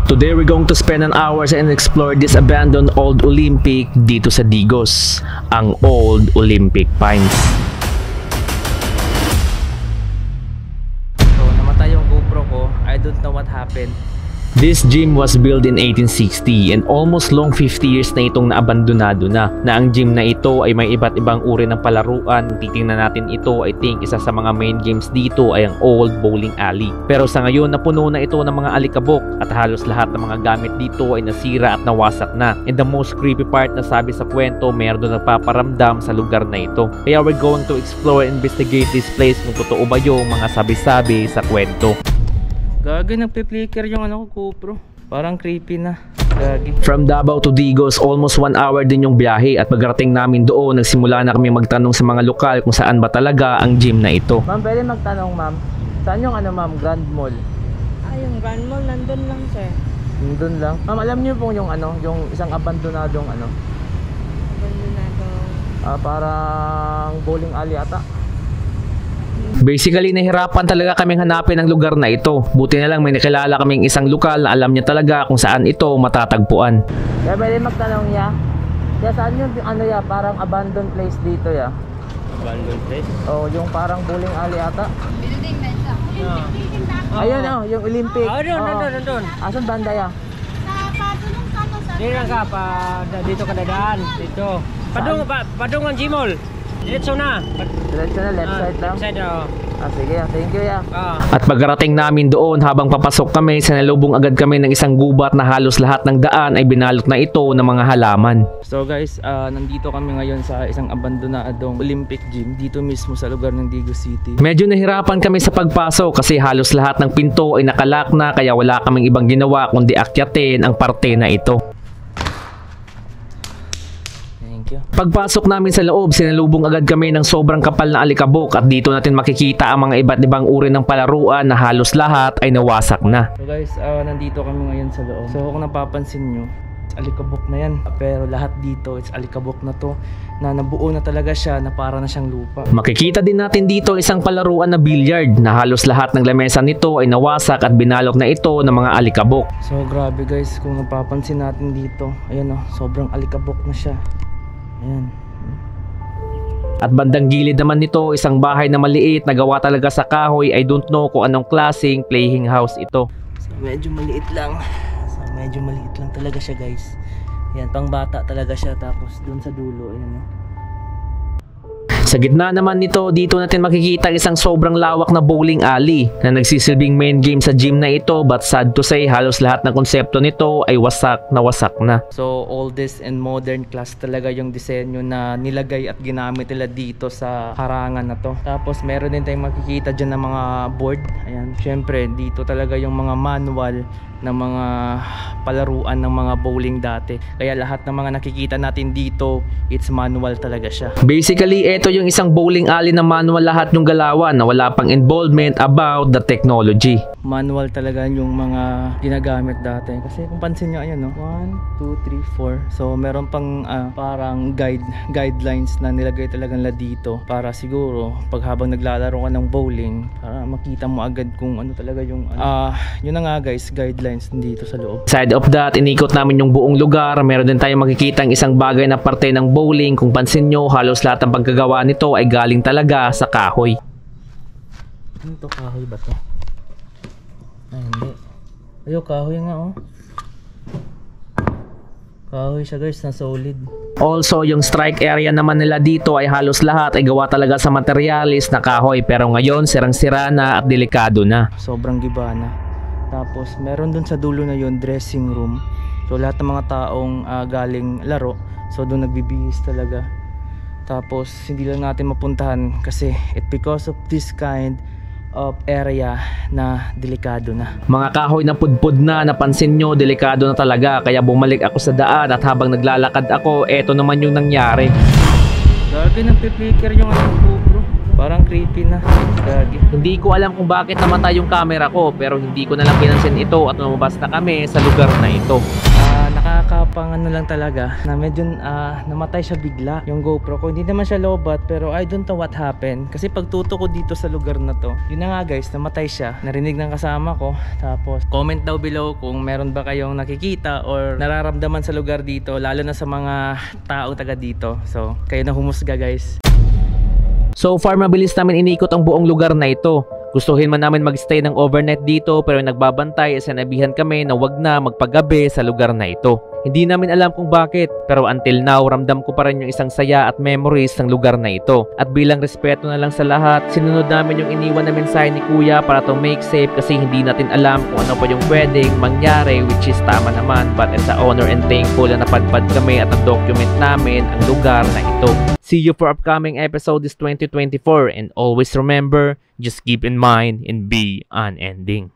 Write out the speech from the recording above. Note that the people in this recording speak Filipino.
Today we're going to spend an hour and explore this abandoned old Olympic dito sa Digos, ang Old Olympic Pines. So namatay yung GoPro ko, I don't know what happened. This gym was built in 1860 and almost long 50 years na itong naabandonado na ang gym na ito ay may iba't ibang uri ng palaruan. Titingnan natin ito, I think isa sa mga main games dito ay ang Old Bowling Alley. Pero sa ngayon napuno na ito ng mga alikabok at halos lahat ng mga gamit dito ay nasira at nawasak na. And the most creepy part na sabi sa kwento, mayroon doon nagpaparamdam sa lugar na ito. Kaya we're going to explore and investigate this place kung totoo ba yung mga sabi-sabi sa kwento. Gagi, nagpe-flicker yung GoPro. Parang creepy na. Gagi. From Davao to Digos, almost 1 hour din yung biyahe at pagdating namin doon, nagsimula na kami magtanong sa mga lokal kung saan ba talaga ang gym na ito. Ma'am, pwede magtanong ma'am. Saan yung ma'am, Grand Mall? Yung Grand Mall, nandun lang sir. Nandun lang? Ma'am, alam niyo po yung yung isang abandonadong Abandonado. Parang bowling alley ata. Basically, nahirapan talaga kaming hanapin ang lugar na ito. Buti na lang may nakilala kaming isang lokal na alam niya talaga kung saan ito matatagpuan. Kaya pwede magtanong niya. Kaya saan yung parang abandoned place dito ya? Abandoned place? Oh, yung parang bowling alley ata. Building na siya. Ayun yung Olympic. Nandun. Asan banda ya? Sa padulong kamo sa... Dito lang ka, dito ka dadaan, dito. Padung ang Gmall. Diretso na. Diretso na, left side lang? Left side, oo. Sige, thank you ya. At pagkarating namin doon, habang papasok kami, sinalubong agad kami ng isang gubat na halos lahat ng daan ay binalot na ito ng mga halaman. So guys, nandito kami ngayon sa isang abandonadong Olympic gym dito mismo sa lugar ng Digos City. Medyo nahirapan kami sa pagpasok kasi halos lahat ng pinto ay nakalak na, kaya wala kaming ibang ginawa kundi akyatin ang parte na ito. Pagpasok namin sa loob, sinalubong agad kami ng sobrang kapal na alikabok at dito natin makikita ang mga iba't ibang uri ng palaruan na halos lahat ay nawasak na. So guys, nandito kami ngayon sa loob. So kung napapansin nyo, alikabok na yan. Pero lahat dito, it's alikabok na to na nabuo na talaga siya na para na siyang lupa. Makikita din natin dito isang palaruan na billiard na halos lahat ng lamesa nito ay nawasak at binalok na ito ng mga alikabok. So grabe guys, kung napapansin natin dito, ayan sobrang alikabok na siya. Ayan. At bandang gilid naman nito, isang bahay na maliit na gawa talaga sa kahoy. I don't know kung anong klaseng playing house ito. So medyo maliit lang. Talaga siya guys. Ayan, pang bata talaga siya. Tapos dun sa dulo, ayan Sa gitna naman nito, dito natin makikita isang sobrang lawak na bowling alley na nagsisilbing main game sa gym na ito, but sad to say, halos lahat ng konsepto nito ay wasak na. So oldest and modern class talaga yung disenyo na nilagay at ginamit nila dito sa harangan na to. Tapos meron din tayong makikita dyan ng mga board. Ayan, syempre dito talaga yung mga manual ng mga palaruan ng mga bowling dati. Kaya lahat ng mga nakikita natin dito, it's manual talaga siya. Basically, ito yung isang bowling alley na manual lahat yung galawan na wala pang involvement about the technology. Manual talaga yung mga ginagamit dati. Kasi kung pansin nyo, ayan 1, 2, 3, 4. So meron pang parang guidelines na nilagay talaga nila dito para siguro pag habang naglalaro ka ng bowling, para makita mo agad kung ano talaga yung yun na nga guys, guidelines dito sa loob. Side of that, inikot namin yung buong lugar. Meron din tayong makikita ang isang bagay na parte ng bowling. Kung pansin nyo, halos lahat ng pagkagawa nito ay galing talaga sa kahoy. Ano to? Kahoy ba to? Ay, hindi. Ayo, kahoy nga kahoy siya guys, na solid. Also, yung strike area naman nila dito ay halos lahat ay gawa talaga sa materialis na kahoy. Pero ngayon, sirang-sira na at delikado na. Sobrang giba na. Tapos meron dun sa dulo na yon dressing room. So lahat ng mga taong galing laro, so doon nagbibihis talaga. Tapos hindi lang natin mapuntahan kasi because of this kind of area na delikado na. Mga kahoy na pudpud na, napansin nyo, delikado na talaga. Kaya bumalik ako sa daan at habang naglalakad ako, eto naman yung nangyari. Gagi, nagpipikir yung GoPro. Parang creepy na. Gagi. Hindi ko alam kung bakit namatay yung camera ko, pero hindi ko na lang pinansin ito at lumabas na kami sa lugar na ito. Nakakapangano lang talaga na medyo namatay siya bigla yung GoPro ko. Hindi naman siya lowbat, pero I don't know what happened. Kasi pagtuto ko dito sa lugar na to, yun na nga guys, namatay siya. Narinig ng kasama ko. Tapos comment daw below kung meron ba kayong nakikita or nararamdaman sa lugar dito, lalo na sa mga tao taga dito. So kayo na humusga guys. So far mabilis namin inikot ang buong lugar na ito. Gustuhin man namin magstay ng overnight dito, pero nagbabantay at sinabihan kami na wag na magpagabi sa lugar na ito. Hindi namin alam kung bakit, pero until now ramdam ko pa rin yung isang saya at memories ng lugar na ito. At bilang respeto na lang sa lahat, sinunod namin yung iniwan na mensahe ni Kuya para to make safe, kasi hindi natin alam kung ano pa yung pwedeng mangyari, which is tama naman. But it's an honor and thankful na napadpad kami at na-document namin ang lugar na ito. See you for upcoming episode this 2024, and always remember, just keep in mind and be unending.